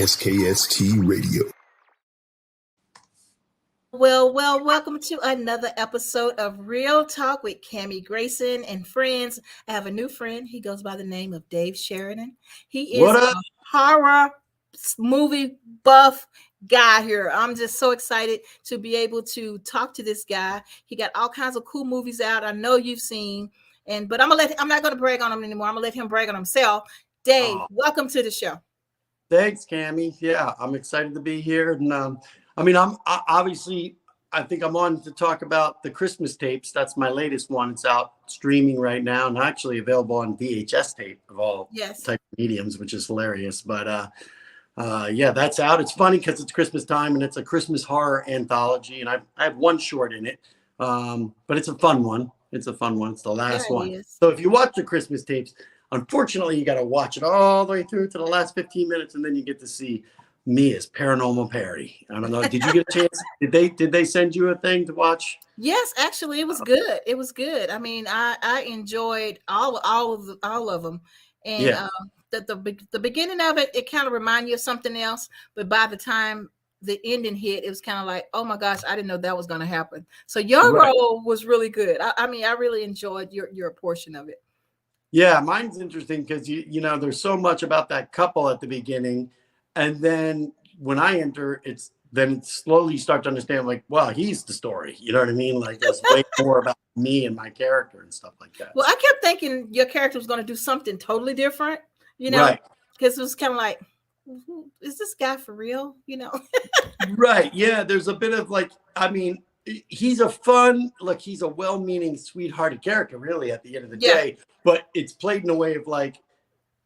SKST Radio. Well, welcome to another episode of Real Talk with Cammie Grayson and friends. I have a new friend. He goes by the name of Dave Sheridan. He is a horror movie buff guy here. I'm just so excited to be able to talk to this guy. He got all kinds of cool movies out. I know you've seen, but I'm not gonna brag on him anymore. I'm gonna let him brag on himself. Dave, welcome to the show. Thanks, Cammie. Yeah, I'm excited to be here. And I'm obviously, I think I'm on to talk about the Christmas tapes. That's my latest one. It's out streaming right now and actually available on VHS tape of all type of mediums, which is hilarious. But yeah, that's out. It's funny because it's Christmas time and it's a Christmas horror anthology. And I have one short in it, but it's a fun one. It's a fun one. It's the last one. So if you watch the Christmas tapes, unfortunately, you got to watch it all the way through to the last 15 minutes, and then you get to see me as Paranormal Perry. I don't know. Did you get a chance? Did they send you a thing to watch? Yes, actually, it was good. It was good. I mean, I enjoyed all of them, and the beginning of it kind of reminded you of something else, but by the time the ending hit, it was kind of like, oh my gosh, I didn't know that was going to happen. So your role was really good. I mean, I really enjoyed your portion of it. Yeah, mine's interesting because you know there's so much about that couple at the beginning, and then when I enter, it slowly you start to understand, like, wow, he's the story. You know what I mean? Like there's way more about me and my character and stuff like that. Well, I kept thinking your character was going to do something totally different, you know, because it was kind of like, is this guy for real? You know? Right. Yeah. There's a bit of like, I mean, he's he's a well-meaning, sweethearted character, really, at the end of the day. But it's played in a way of like,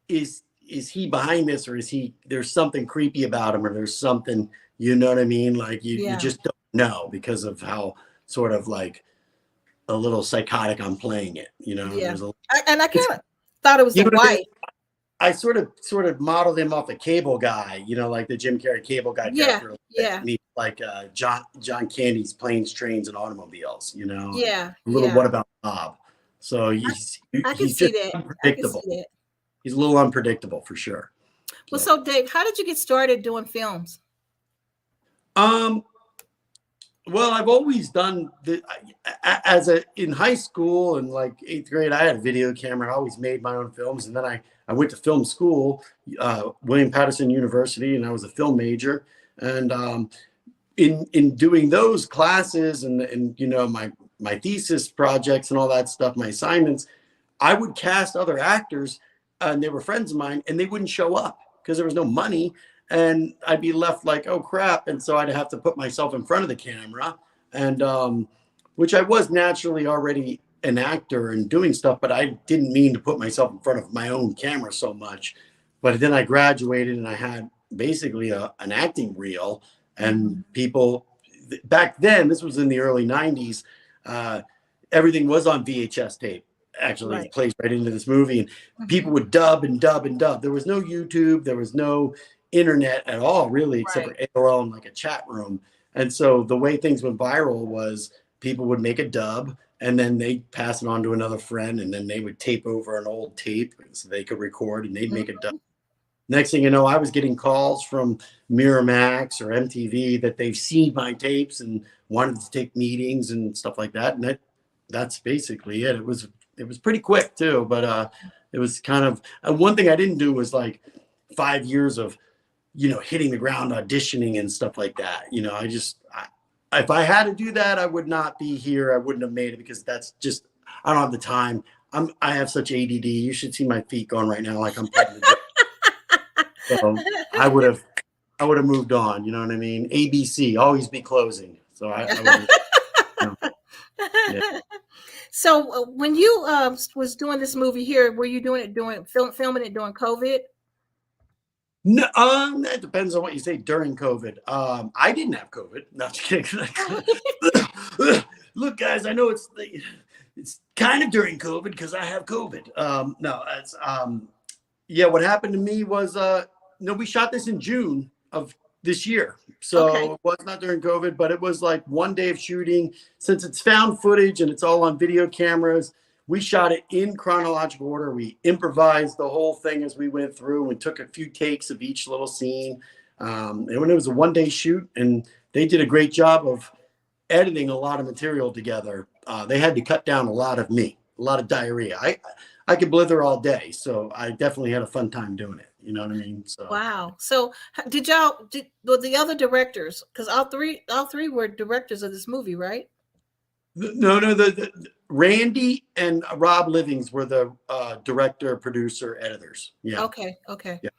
is he behind this, or there's something creepy about him, or there's something, you know what I mean? Like you just don't know because of how sort of like a little psychotic I'm playing it, you know? Yeah. And I kind of thought it was the wife. I sort of modeled him off the Cable Guy, you know, like the Jim Carrey Cable Guy character. Like John Candy's Planes, Trains, and Automobiles, you know. Yeah. A little What About Bob? So he's just unpredictable. He's a little unpredictable for sure. Well, so Dave, how did you get started doing films? Well, I've always done in high school and like 8th grade, I had a video camera. I always made my own films, and then I went to film school, William Patterson University, and I was a film major. And in doing those classes and you know my thesis projects and all that stuff, my assignments, I would cast other actors, and they were friends of mine, and they wouldn't show up because there was no money. And I'd be left like, oh crap. And so I'd have to put myself in front of the camera, and which I was naturally already an actor and doing stuff, but I didn't mean to put myself in front of my own camera so much. But then I graduated and I had basically an acting reel, and people back then, this was in the early 90s, everything was on VHS tape. Actually, it plays right into this movie, and people would dub and dub and dub. There was no YouTube, there was no internet at all, really, except for AOL and like a chat room. And so the way things went viral was people would make a dub, and then they'd pass it on to another friend, and then they would tape over an old tape so they could record, and they'd make a dub. Next thing you know, I was getting calls from Miramax or MTV that they've seen my tapes and wanted to take meetings and stuff like that. And that's basically it. It was pretty quick too, but it was kind of one thing I didn't do was like 5 years of, you know, hitting the ground auditioning and stuff like that. You know, if I had to do that, I would not be here. I wouldn't have made it because that's just, I don't have the time. I have such ADD. You should see my feet going right now. Like I'm pregnant. So I would have moved on. You know what I mean? ABC, always be closing. So I So when you was doing this movie here, were you doing it filming it during COVID? No, that depends on what you say during COVID. I didn't have COVID. No, I'm just kidding. Look, guys, I know it's kind of during COVID because I have COVID. No, it's what happened to me was we shot this in June of this year. So it was not during COVID, but it was like one day of shooting. Since it's found footage and it's all on video cameras, we shot it in chronological order. We improvised the whole thing as we went through. We took a few takes of each little scene. And when it was a 1-day shoot, and they did a great job of editing a lot of material together. They had to cut down a lot of me, a lot of diarrhea. I could blither all day, so I definitely had a fun time doing it. You know what I mean? So Wow. So were the other directors, because all three were directors of this movie, right? no, the Randy and Rob Livings were the director, producer, editors. Yeah, Okay. Okay. yeah.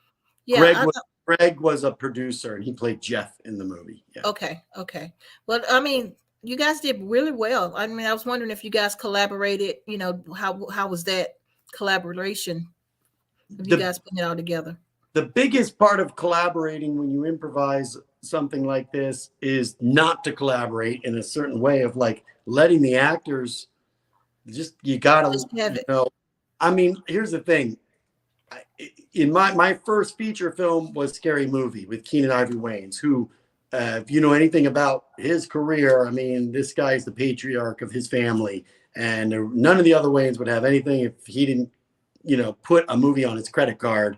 Yeah. Greg was a producer, and he played Jeff in the movie. Yeah. Okay. Okay. Well, I mean, you guys did really well. I mean, I was wondering if you guys collaborated. How was that collaboration? If you The guys putting it all together? the biggest part of collaborating when you improvise something like this is not to collaborate in a certain way of like letting the actors just, you gotta, Just have it. I mean, here's the thing. In my first feature film was Scary Movie with Keenan Ivory Wayans, who, if you know anything about his career, I mean, this guy's the patriarch of his family, and none of the other Wayans would have anything if he didn't, put a movie on his credit card.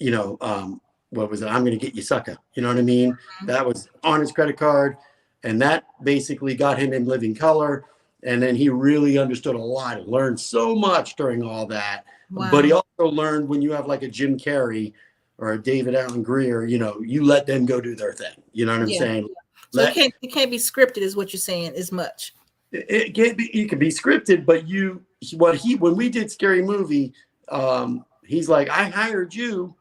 What was it? I'm going to get you, sucker. You know what I mean? Mm-hmm. That was on his credit card, and that basically got him in Living Color. And then he really understood a lot and learned so much during all that. Wow. But he also learned when you have like a Jim Carrey or a David Allen Greer, you let them go do their thing. You know what I'm saying? So it can't be scripted, is what you're saying, as much. It can't be. It can be scripted, but when we did Scary Movie, he's like, I hired you.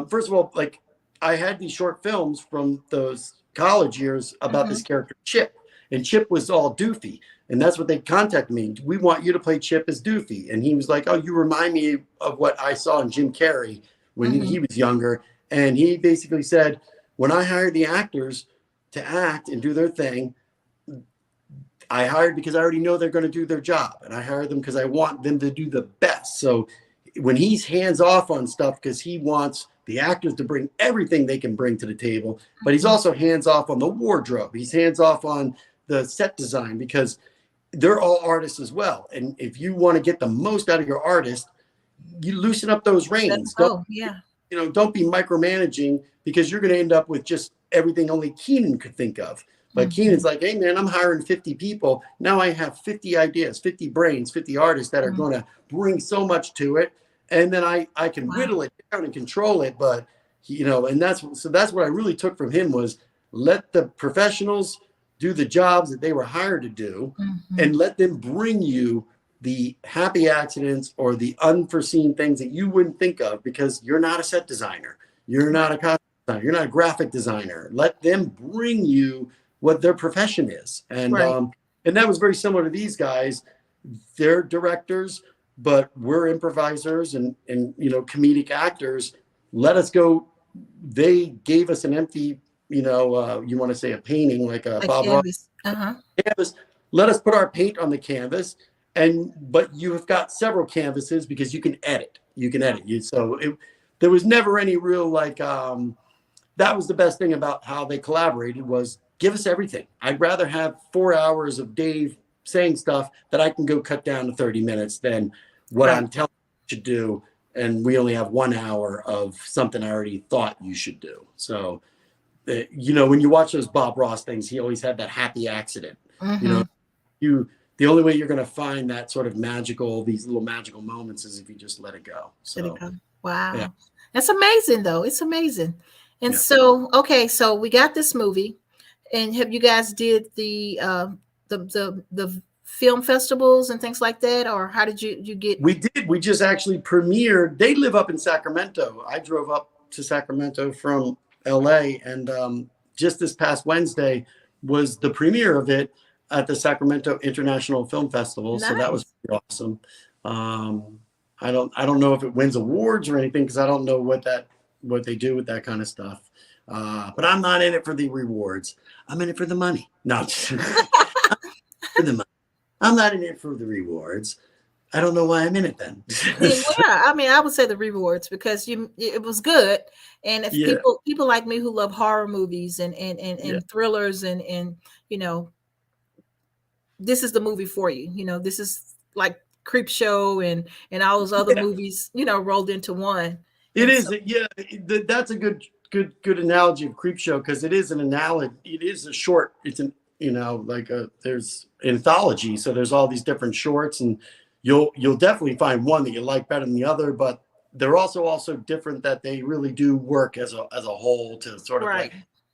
First of all, like, I had these short films from those college years about this character Chip, and Chip was all doofy, and that's what they contacted me. We want you to play Chip as Doofy, and he was like, oh, you remind me of what I saw in Jim Carrey when he was younger, and he basically said, when I hired the actors to act and do their thing, I hired because I already know they're going to do their job, and I hired them because I want them to do the best. So when he's hands off on stuff, because he wants the actors to bring everything they can bring to the table, but he's also hands off on the wardrobe. He's hands off on the set design, because they're all artists as well. And if you want to get the most out of your artist, you loosen up those reins. Don't be micromanaging, because you're going to end up with just everything only Keenan could think of. But Keenan's like, hey, man, I'm hiring 50 people. Now I have 50 ideas, 50 brains, 50 artists that are going to bring so much to it. And then I can whittle it down and control it. But, and that's what I really took from him, was let the professionals do the jobs that they were hired to do, and let them bring you the happy accidents or the unforeseen things that you wouldn't think of, because you're not a set designer. You're not a costume designer. You're not a graphic designer. Let them bring you what their profession is. And and that was very similar to these guys. They're directors, but we're improvisers and comedic actors. Let us go. They gave us an empty, you want to say a painting, like a Bob Ross canvas. Let us put our paint on the canvas. But you have got several canvases, because you can edit. There was never any real that was the best thing about how they collaborated, was give us everything. I'd rather have 4 hours of Dave saying stuff that I can go cut down to 30 minutes than what I'm telling you to do. And we only have 1 hour of something I already thought you should do. So, when you watch those Bob Ross things, he always had that happy accident. The only way you're going to find that sort of these little magical moments, is if you just let it go. So, let it go. Wow. Yeah. That's amazing, though. It's amazing. And so we got this movie. And have you guys did the film festivals and things like that, or how did you get? We did. We just actually premiered. They live up in Sacramento. I drove up to Sacramento from LA, and just this past Wednesday was the premiere of it at the Sacramento International Film Festival. Nice. So that was pretty awesome. I don't know if it wins awards or anything, because I don't know what they do with that kind of stuff. But I'm not in it for the rewards. I'm in it for the money. No, for the money. I'm not in it for the rewards. I don't know why I'm in it then. I mean, I would say the rewards, because it was good. And if people like me who love horror movies and thrillers and this is the movie for you. This is like Creepshow and all those other movies, rolled into one. It is. That's a good good analogy of Creepshow, because it is an analogy. It is a short. It's an like there's anthology, so there's all these different shorts, and you'll definitely find one that you like better than the other, but they're also different, that they really do work as a whole to sort of like,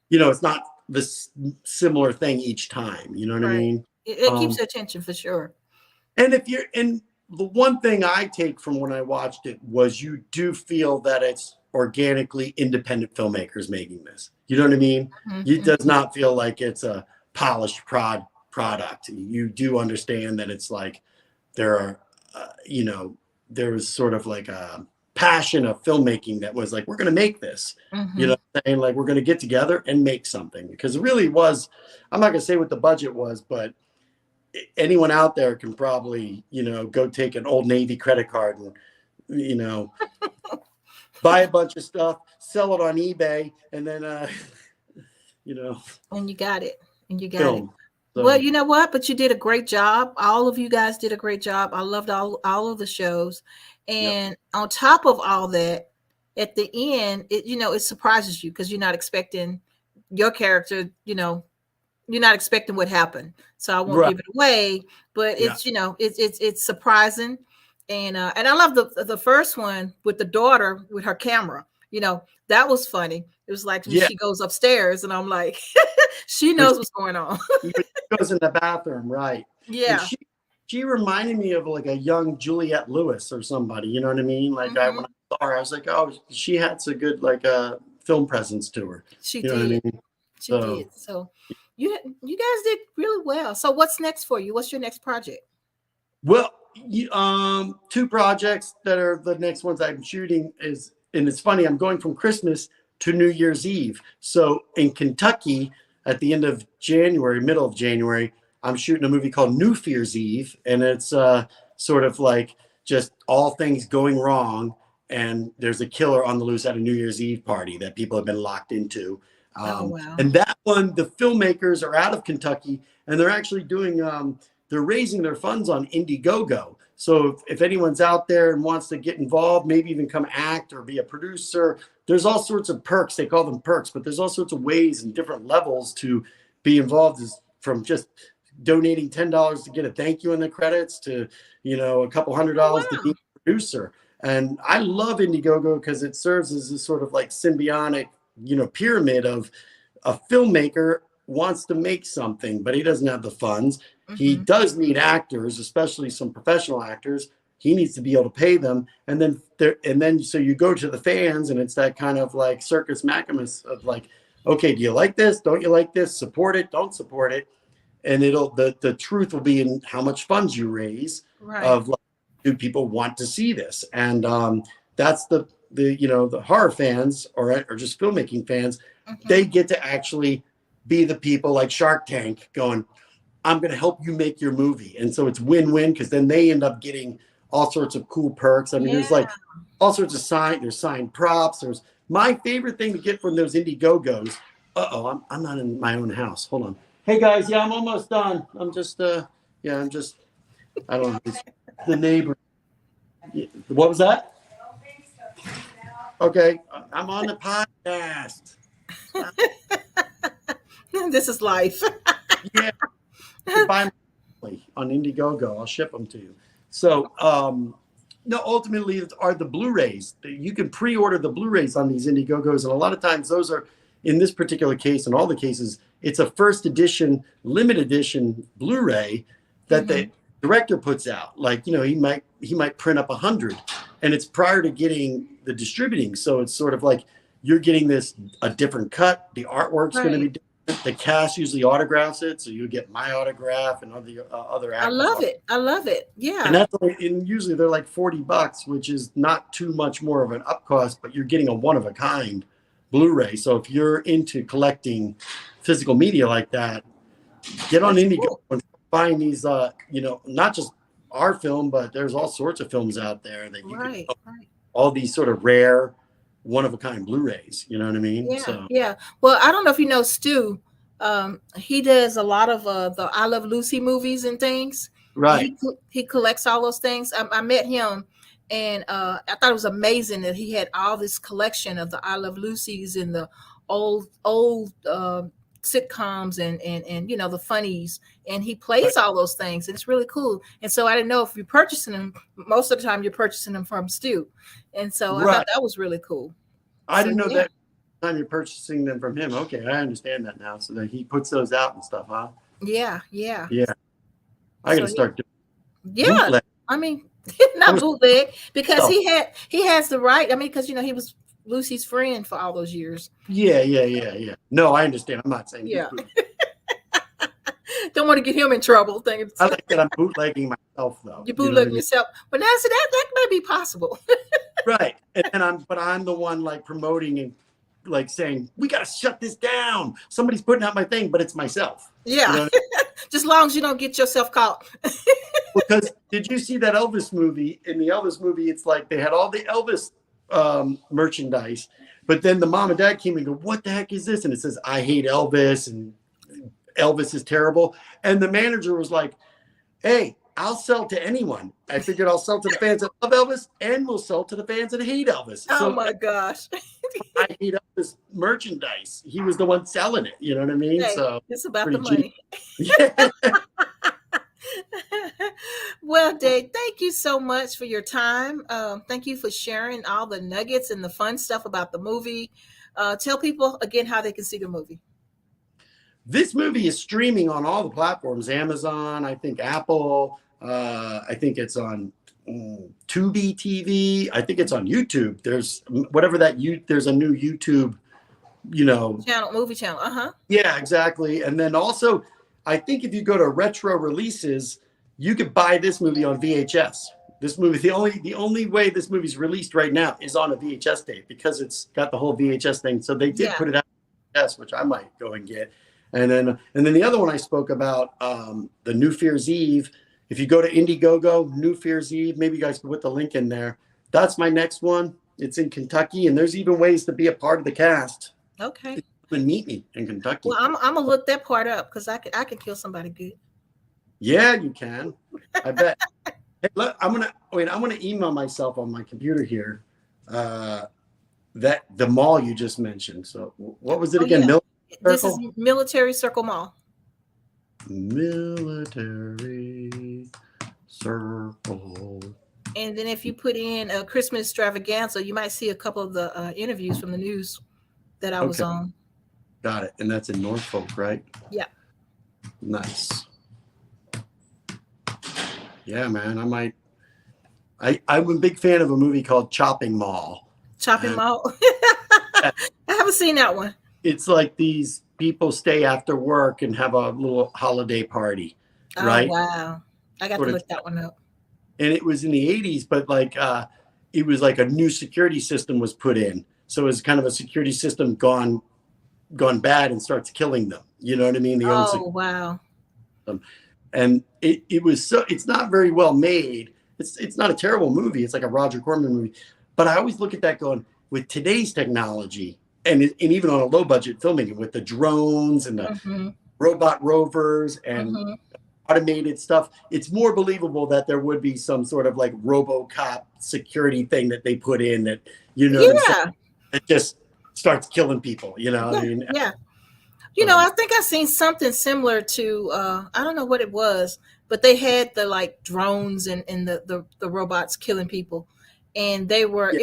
it's not this similar thing each time. You know what I mean? It keeps your attention for sure. And the one thing I take from when I watched it was, you do feel that it's organically independent filmmakers making this. You know what I mean? It does not feel like it's a polished product. You do understand that it's like there are, there was sort of like a passion of filmmaking that was like, we're going to make this. You know what I'm saying? Like, we're going to get together and make something, because it really was. I'm not going to say what the budget was, but anyone out there can probably, go take an Old Navy credit card and, buy a bunch of stuff, sell it on eBay, and then, and you got it. So. Well, you know what? But you did a great job. All of you guys did a great job. I loved all of the shows. And on top of all that, at the end, it surprises you, because you're not expecting your character, you're not expecting what happened. So I won't give it away, but it's, it's surprising. And I love the first one with the daughter with her camera. That was funny. It was like when she goes upstairs, and I'm like, she knows what's going on. She goes in the bathroom, right? Yeah. And she reminded me of like a young Juliette Lewis or somebody. You know what I mean? Like when I saw her, I was like, oh, she had some good film presence to her. She did. What I mean? She did. So you guys did really well. So what's next for you? What's your next project? Well, two projects that are the next ones I'm shooting is, and it's funny, I'm going from Christmas to New Year's Eve. So in Kentucky, at the end of January, middle of January, I'm shooting a movie called New Fear's Eve, and it's sort of like just all things going wrong, and there's a killer on the loose at a New Year's Eve party that people have been locked into. Wow. And that one, the filmmakers are out of Kentucky, and they're actually doing, they're raising their funds on Indiegogo. So if anyone's out there and wants to get involved, maybe even come act or be a producer, there's all sorts of perks. They call them perks, but there's all sorts of ways and different levels to be involved, from just donating $10 to get a thank you in the credits to, a couple $100 to be a producer. And I love Indiegogo because it serves as a sort of like symbiotic, pyramid of a filmmaker wants to make something, but he doesn't have the funds. He does need actors, especially some professional actors. He needs to be able to pay them. And then so you go to the fans, and it's that kind of like circus maximus of like, okay, do you like this? Don't you like this? Support it, don't support it. And the truth will be in how much funds you raise, of like, do people want to see this? And that's the horror fans or just filmmaking fans, they get to actually be the people like Shark Tank going, I'm going to help you make your movie. And so it's win-win, because then they end up getting all sorts of cool perks. I mean, there's like all sorts of there's signed props. There's my favorite thing to get from those Indiegogos. I'm not in my own house. Hold on. Hey guys. Yeah, I'm almost done. I'm just, I don't know. It's the neighbor. What was that? Okay. I'm on the podcast. This is life. Yeah. Buy on Indiegogo. I'll ship them to you. So, no, ultimately, are the Blu-rays. You can pre-order the Blu-rays on these Indiegogos, and a lot of times those are, in this particular case, in all the cases, it's a first edition, limited edition Blu-ray that the director puts out. Like, he might print up 100, and it's prior to getting the distributing. So it's sort of like you're getting a different cut. The artwork's going to be different. The cast usually autographs it, so you get my autograph and other actors. I love it. Yeah. And usually they're like $40, which is not too much more of an up cost, but you're getting a one of a kind Blu-ray. So if you're into collecting physical media like that, get on Indiegogo and find these. Not just our film, but there's all sorts of films out there that you can. All these sort of rare, one of a kind Blu-rays, you know what I mean? Yeah. Well, I don't know if you know Stu. He does a lot of the I Love Lucy movies and things. Right. He collects all those things. I met him And I thought it was amazing that he had all this collection of the I Love Lucy's and the old sitcoms and the funnies, and he plays all those things. It's really cool. And so I didn't know if you're purchasing them. Most of the time, you're purchasing them from Stu, and so I thought that was really cool. I didn't know that time you're purchasing them from him. Okay, I understand that now. So that he puts those out and stuff, huh? Yeah. I gotta start doing. Yeah, I mean, not bootleg, because he has the right. I mean, because he was Lucy's friend for all those years. Yeah. No, I understand. I'm not saying. Yeah. Don't want to get him in trouble. I like that I'm bootlegging myself, though. You bootleg yourself, but now so that may be possible. Right, and I'm the one like promoting and like saying we got to shut this down. Somebody's putting out my thing, but it's myself. Yeah, you know just as long as you don't get yourself caught. Because did you see that Elvis movie? In the Elvis movie, it's like they had all the Elvis merchandise, but then the mom and dad came and go, "What the heck is this?" And it says, "I hate Elvis," and Elvis is terrible. And the manager was like, "Hey, I'll sell to anyone. I figured I'll sell to the fans that love Elvis, and we'll sell to the fans that hate Elvis." Oh my gosh. I hate Elvis merchandise. He was the one selling it. You know what I mean? Hey, so it's about the money. Yeah. Well, Dave, thank you so much for your time. Thank you for sharing all the nuggets and the fun stuff about the movie. Tell people again how they can see the movie. This movie is streaming on all the platforms: Amazon, I think Apple. I think it's on Tubi TV. I think it's on YouTube. There's there's a new YouTube, movie channel. Yeah, exactly. And then also, I think if you go to retro releases, you could buy this movie on VHS. This movie, the only way this movie's released right now is on a VHS tape, because it's got the whole VHS thing. So they did put it out on VHS, which I might go and get. And then the other one I spoke about, the New Fear's Eve. If you go to Indiegogo, New Fear's Eve, maybe you guys can put the link in there. That's my next one. It's in Kentucky, and there's even ways to be a part of the cast. Okay. And meet me in Kentucky. Well, I'm gonna look that part up, because I can kill somebody good. Yeah, you can. I bet. Hey, look, I'm gonna email myself on my computer here. That the mall you just mentioned. So what was it again? Yeah. This is Military Circle Mall. Military Circle. And then if you put in a Christmas extravaganza, you might see a couple of the interviews from the news that I was on. Got it. And that's in Norfolk, right? Yeah. Nice. Yeah, man. I'm a big fan of a movie called Chopping Mall. Chopping Mall? I haven't seen that one. It's like these people stay after work and have a little holiday party, right? Oh, wow. I got to look that one up. And it was in the 80s, but it was like a new security system was put in. So it was kind of a security system gone bad and starts killing them. You know what I mean? Wow. And it's not very well made. It's not a terrible movie. It's like a Roger Corman movie. But I always look at that going, with today's technology, and even on a low budget filmmaking, with the drones and the robot rovers and automated stuff, it's more believable that there would be some sort of like RoboCop security thing that they put in that, it just starts killing people, I mean? Yeah. I think I've seen something similar to, I don't know what it was, but they had the like drones and the robots killing people. And they were,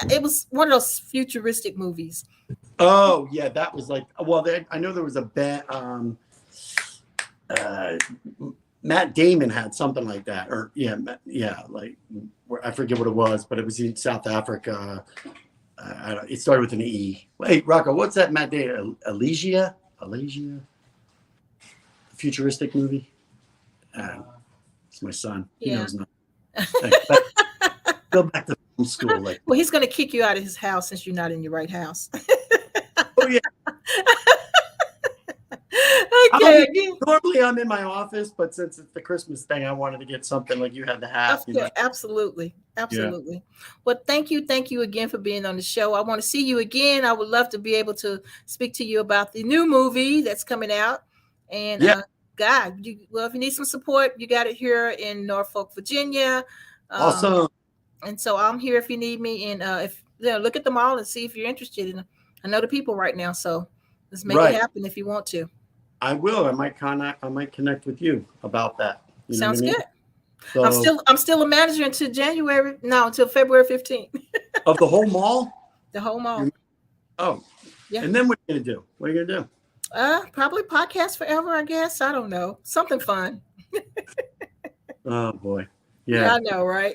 it was one of those futuristic movies. Oh yeah. That was like, well, I know there was a Matt Damon had something like that, or like I forget what it was, but it was in South Africa. It started with an E. Hey, Rocco, what's that Matt Damon? Elysia? Futuristic movie? It's my son. He knows nothing. Go back to film school. Well, he's going to kick you out of his house since you're not in your right house. Oh, yeah. Okay. Normally I'm in my office, but since it's the Christmas thing, I wanted to get something like you had to have. Absolutely. Well, thank you again for being on the show. I want to see you again. I would love to be able to speak to you about the new movie that's coming out. And if you need some support, you got it here in Norfolk, Virginia. Awesome. And so I'm here if you need me. And if look at them all and see if you're interested in. I know the people right now, so let's make it happen if you want to. I will. I might connect with you about that. You know Sounds what I mean? good. So I'm still a manager until until February 15th. of the whole mall. The whole mall. Oh, yeah. And then what are you gonna do? What are you gonna do? Probably podcast forever. I guess. I don't know. Something fun. Oh boy. Yeah, I know, right?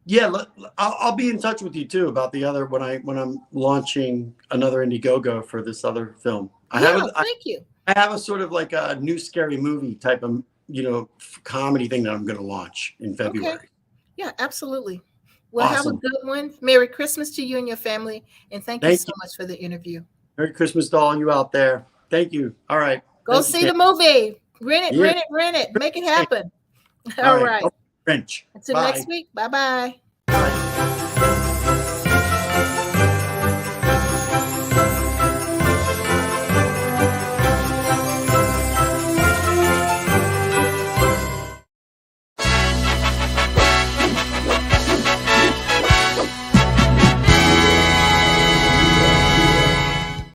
Yeah, I'll be in touch with you too about the other when I'm launching another Indiegogo for this other film. Thank you. I have a sort of like a new scary movie type of comedy thing that I'm going to launch in February. Okay. Yeah, absolutely. Well, Awesome. Have a good one. Merry Christmas to you and your family, and thank you so much for the interview. Merry Christmas to all you out there. Thank you. All right. Go see the movie. Rent it. Make it happen. All right. French. Until next week. Bye-bye. Bye.